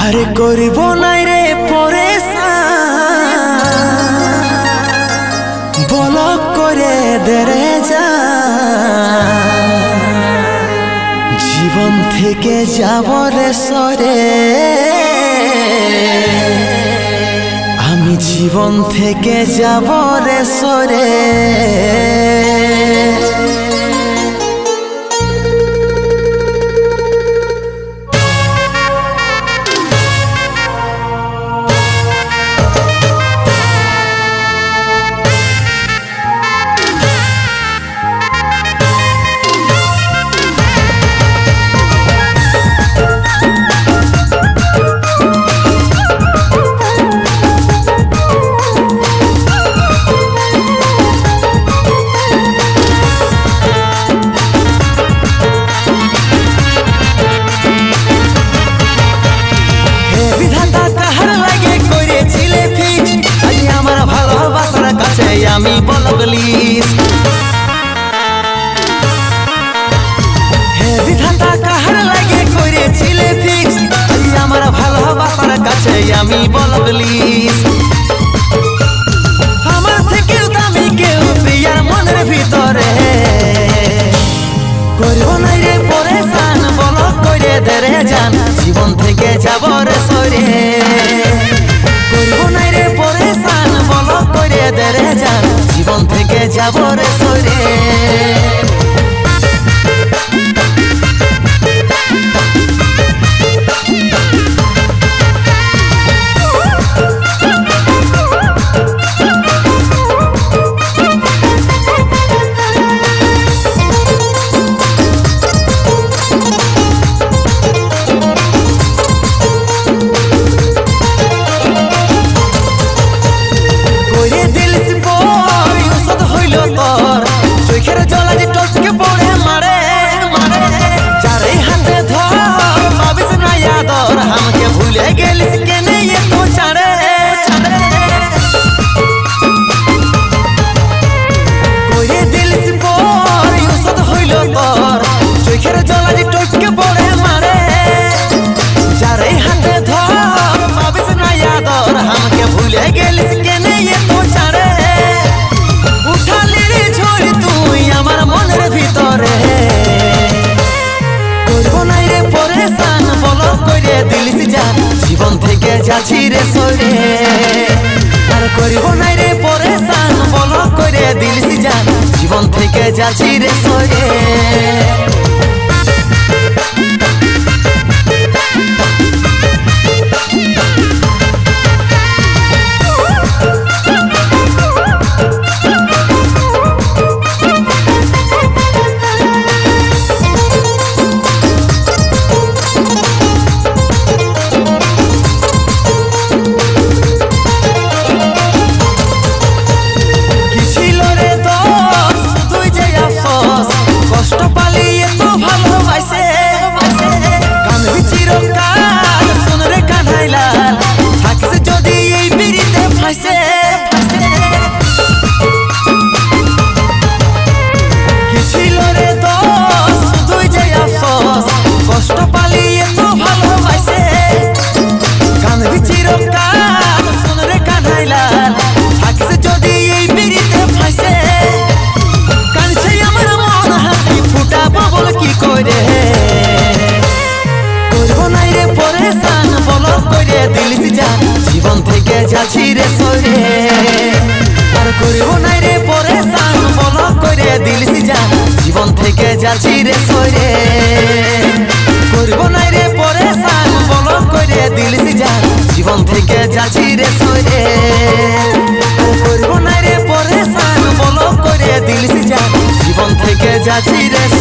আরে করব নাই রে পরেশান বলক করে দেরে যা জীবন থেকে যাব রে সরে আমি জীবন থেকে যাব রে সরে আমি বলগলিস হে বিধাতা কাহার লাগে করেছিলে ফিক্স আমার ভালোবাসার কাছে আমি বলগলিস আমার থেকেও দামি কেউ প্রিয়ার মনের ভিতরে করব না রে পরেশান বলক করে দেরে যান জীবন থেকে যাব রে সরে করব না রে পরেশান বলক করে দেরে যান জীবন থেকে যাব রে সরে জীবন থেকে যাচ্ছি রে সরে আর করব না রে পরেশান বলক করে দিলিস জান জীবন থেকে যাচ্ছি রে সরে জীবন থেকে যাচ্ছি রে সরে আর করব না রে পরেশান বলক করে দিলিস জান জীবন থেকে যাচ্ছি রে সরে করব না রে পরেশান বলক করে দিলিস জান জীবন থেকে যাচ্ছি রে সরে আর করব না রে পরেশান বলক করে দিলিস জান জীবন থেকে যাচ্ছি রে